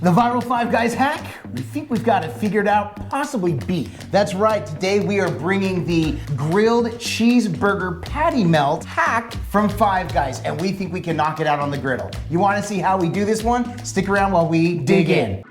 The viral Five Guys hack, we think we've got it figured out, possibly beef. That's right, today we are bringing the grilled cheeseburger patty melt hack from Five Guys, and we think we can knock it out on the griddle. You wanna see how we do this one? Stick around while we dig in.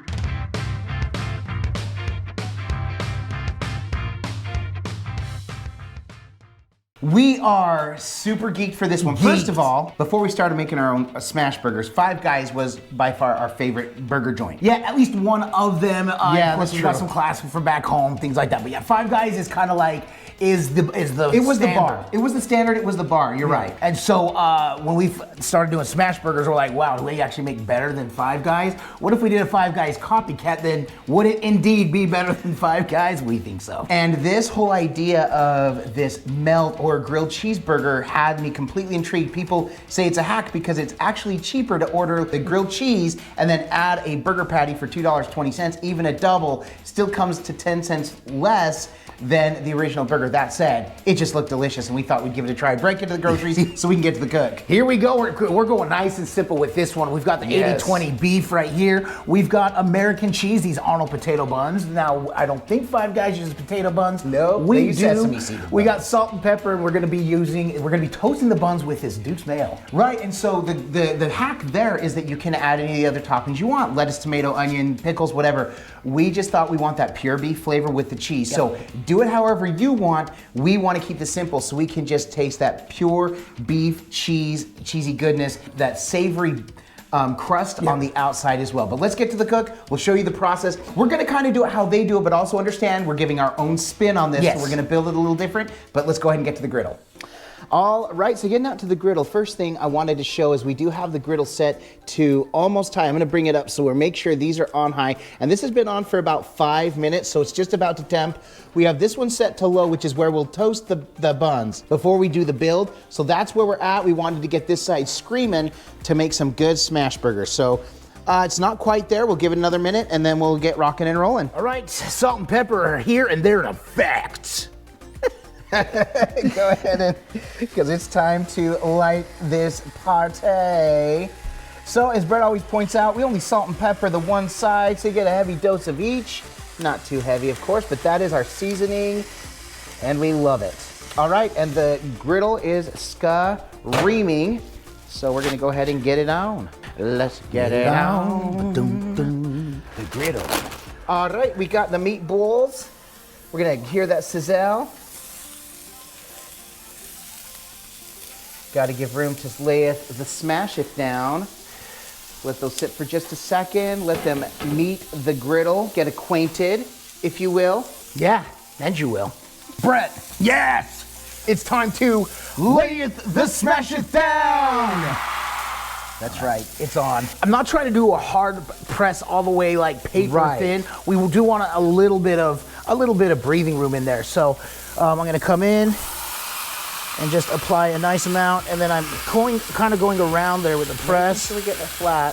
We are super geeked for this one. First of all, before we started making our own smash burgers, Five Guys was by far our favorite burger joint. Yeah, at least one of them. Yeah, of course, we've got some classic from back home, things like that. But yeah, Five Guys is kind of like, is the It was standard. the bar. It was the standard, it was the bar, you're right. And so when we started doing smash burgers, we're like, wow, do we actually make better than Five Guys? What if we did a Five Guys copycat? Then would it indeed be better than Five Guys? We think so. And this whole idea of this melt or grilled cheeseburger had me completely intrigued. People say it's a hack because it's actually cheaper to order the grilled cheese and then add a burger patty for $2.20. Even a double still comes to 10 cents less than the original burger. That said, it just looked delicious and we thought we'd give it a try. Break it to the groceries so we can get to the cook. Here we go, we're going nice and simple with this one. We've got the 80-20 beef right here. We've got American cheese, these Arnold potato buns. Now, I don't think Five Guys uses potato buns. No, we they use do. sesame seed We got buns. salt and pepper, and we're gonna be toasting the buns with this Duke's mayo. Right, and so the hack there is that you can add any of the other toppings you want. Lettuce, tomato, onion, pickles, whatever. We just thought we want that pure beef flavor with the cheese. So do it however you want. We want to keep this simple so we can just taste that pure beef, cheesy goodness, that savory crust on the outside as well. But let's get to the cook. We'll show you the process. We're gonna kind of do it how they do it, but also understand we're giving our own spin on this. So we're gonna build it a little different, but let's go ahead and get to the griddle. All right, so getting out to the griddle, first thing I wanted to show is we do have the griddle set to almost high. I'm gonna bring it up so we'll make sure these are on high. And this has been on for about 5 minutes, so it's just about to temp. We have this one set to low, which is where we'll toast the buns before we do the build. So that's where we're at. We wanted to get this side screaming to make some good smash burgers. So it's not quite there. We'll give it another minute and then we'll get rocking and rolling. All right, salt and pepper are here and they're in effect. Go ahead and, because it's time to light this party. So as Brett always points out, we only salt and pepper the one side, so you get a heavy dose of each. Not too heavy, of course, but that is our seasoning, and we love it. All right, and the griddle is screaming, so we're gonna go ahead and get it on. Let's get it on. The griddle. All right, we got the meatballs. We're gonna hear that sizzle. Got to give room to lay the smash it down. Let those sit for just a second. Let them meet the griddle, get acquainted, if you will. Yeah, and you will. Brett, yes! It's time to lay the smash it down! That's right, it's on. I'm not trying to do a hard press all the way like paper thin. We do want a little bit of breathing room in there. So I'm gonna come in and just apply a nice amount, and then I'm kind of going around there with the press. Making sure we get it flat.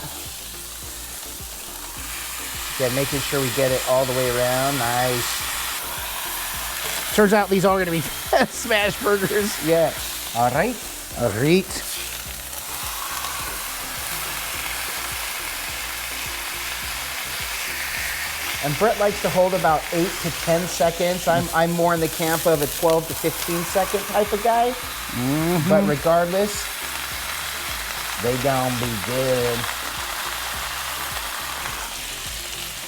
Yeah, making sure we get it all the way around. Nice. Turns out these are gonna be smash burgers. Yeah. All right. All right. And Brett likes to hold about 8 to 10 seconds. I'm more in the camp of a 12 to 15 second type of guy. But regardless, they gonna be good.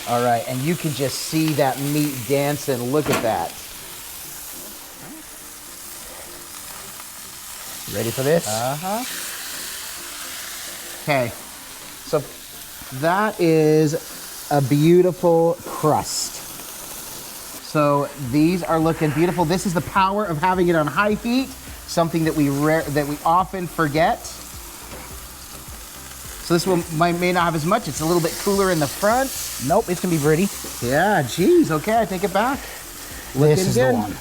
All right, and you can just see that meat dancing. Look at that. Ready for this? Okay, so that is a beautiful crust. So these are looking beautiful. This is the power of having it on high heat, something that we often forget. So this one may not have as much. It's a little bit cooler in the front. Nope, it's gonna be pretty. Yeah, geez, okay, I take it back. This is the one.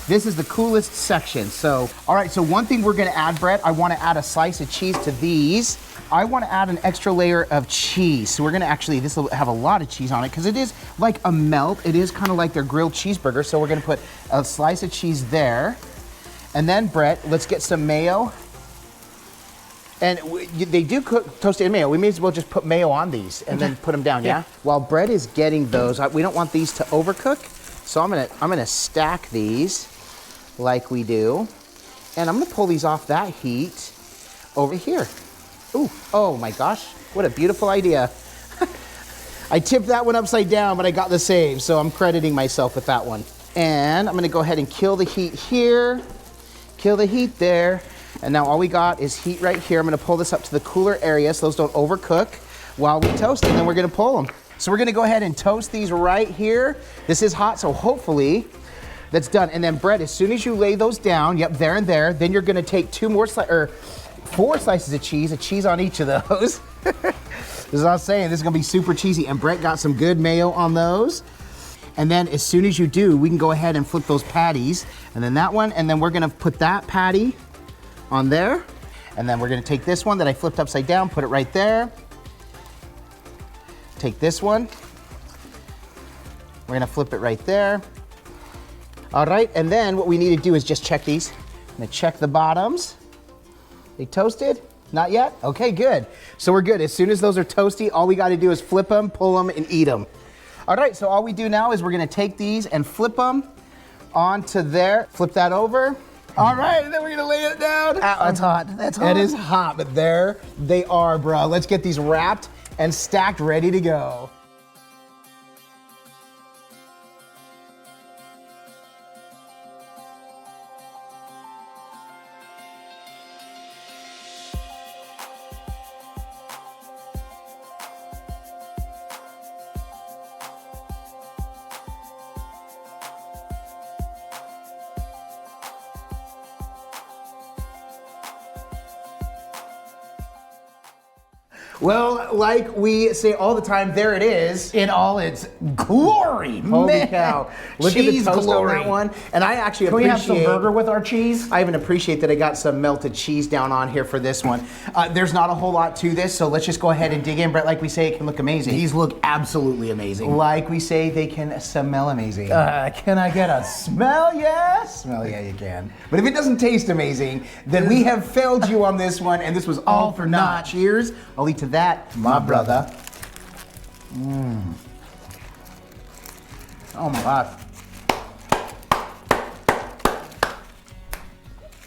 This is the coolest section. So, all right, so one thing we're gonna add, Brett, I wanna add a slice of cheese to these. I wanna add an extra layer of cheese. So we're gonna actually, this will have a lot of cheese on it because it is like a melt. It is kind of like their grilled cheeseburger. So we're gonna put a slice of cheese there. And then, Brett, let's get some mayo. And they do cook toasted in mayo. We may as well just put mayo on these and then put them down, yeah? While Brett is getting those, we don't want these to overcook. So I'm gonna stack these like we do. And I'm gonna pull these off that heat over here. Ooh, oh my gosh, what a beautiful idea. I tipped that one upside down, but I got the save, so I'm crediting myself with that one. And I'm gonna go ahead and kill the heat here, kill the heat there. And now all we got is heat right here. I'm gonna pull this up to the cooler area so those don't overcook while we toast, and then we're gonna pull them. So we're gonna go ahead and toast these right here. This is hot, so hopefully that's done. And then Brett, as soon as you lay those down, yep, there and there, then you're gonna take 4 slices of cheese, a cheese on each of those. This is what I was saying, this is gonna be super cheesy. And Brett got some good mayo on those. And then as soon as you do, we can go ahead and flip those patties. And then that one, and then we're gonna put that patty on there. And then we're gonna take this one that I flipped upside down, put it right there. Take this one. We're gonna flip it right there. All right, and then what we need to do is just check these. I'm gonna check the bottoms. They toasted? Not yet? Okay, good. So we're good. As soon as those are toasty, all we gotta do is flip them, pull them, and eat them. All right, so all we do now is we're gonna take these and flip them onto there. Flip that over. All right, and then we're gonna lay it down. That's hot, that's hot. It is hot, but there they are, bro. Let's get these wrapped and stacked, ready to go. Well, like we say all the time, there it is. In all its glory, Holy man. cow. Look Cheese at the toast glory. on that one. And I actually Can we have appreciate... some burger with our cheese? I even appreciate that I got some melted cheese down on here for this one. There's not a whole lot to this, so let's just go ahead and dig in. Brett, like we say, it can look amazing. These look absolutely amazing. Like we say, they can smell amazing. Can I get a smell? Yes? Well, yeah, you can. But if it doesn't taste amazing, then we have failed you on this one, and this was all for naught. Cheers. I'll eat to that, my brother. Oh my gosh.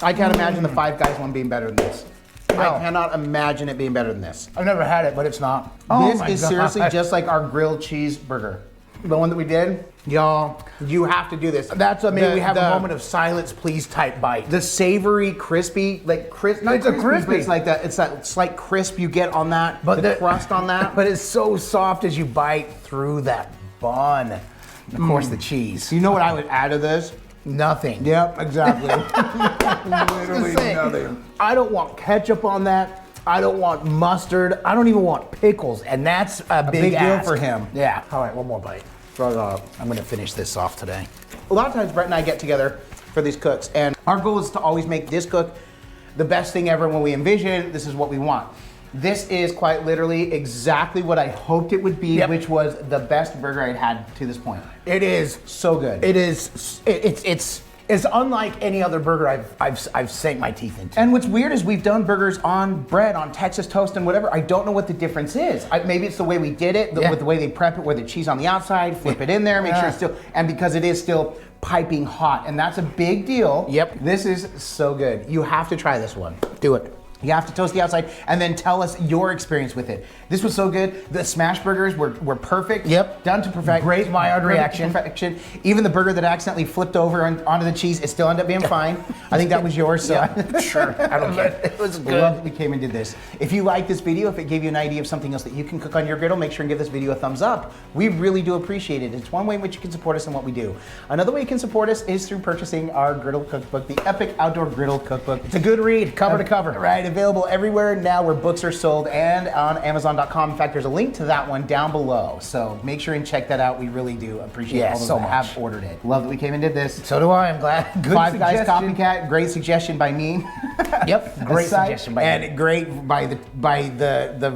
I can't imagine the Five Guys one being better than this. No. I cannot imagine it being better than this. I've never had it, but it's not. This is seriously just like our grilled cheeseburger. The one that we did, y'all, you have to do this. That's a maybe we have a moment of silence, please type bite. The savory, crispy, like crisp. No, it's a crispy. It's like that. It's that slight crisp you get on that. But the crust on that. But it's so soft as you bite through that bun. And of course, the cheese. You know what I would add to this? Nothing. Yep, exactly. Literally nothing. I don't want ketchup on that. I don't want mustard. I don't even want pickles, and that's a big deal ask. for him. Yeah. All right, one more bite. I'm gonna finish this off today. A lot of times Brett and I get together for these cooks, and our goal is to always make this cook the best thing ever. When we envision, this is what we want. This is quite literally exactly what I hoped it would be, Yep. which was the best burger I'd had to this point. It is So good. It is. It's unlike any other burger I've sank my teeth into. And what's weird is we've done burgers on bread, on Texas toast and whatever. I don't know what the difference is. Maybe it's the way we did it, with the way they prep it, where the cheese on the outside, flip it in there, make sure it's still, and because it is still piping hot, and that's a big deal. Yep. This is so good. You have to try this one. Do it. You have to toast the outside and then tell us your experience with it. This was so good. The smash burgers were perfect. Yep. Done to perfection. Great Maillard reaction. Perfection. Even the burger that accidentally flipped over onto the cheese, it still ended up being fine. I think that was yours. So Sure. I don't care. It was good. Love that we came and did this. If you like this video, if it gave you an idea of something else that you can cook on your griddle, make sure and give this video a thumbs up. We really do appreciate it. It's one way in which you can support us in what we do. Another way you can support us is through purchasing our griddle cookbook, the Epic Outdoor Griddle Cookbook. It's a good read, cover to cover. Right, available everywhere now where books are sold and on Amazon.com. In fact, there's a link to that one down below. So make sure and check that out. We really do appreciate all those so that have ordered it. Love that we came and did this. So do I. I'm glad. Good Five Guys suggestion. Copycat, great suggestion by me. Yep, great site, suggestion by you. and great by the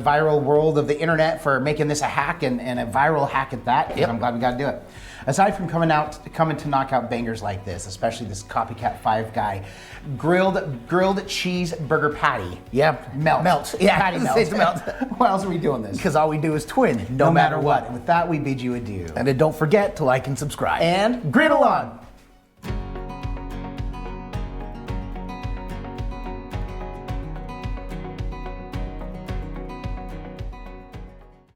viral world of the internet for making this a hack and a viral hack at that. Yep. I'm glad we got to do it. Aside from coming to knock out bangers like this, especially this Copycat 5 guy, grilled cheese burger patty. Yep. Melts. Yeah, Patty it's melts. Why else are we doing this? Because all we do is twin, no matter what. And with that, we bid you adieu. And then don't forget to like and subscribe. And griddle on.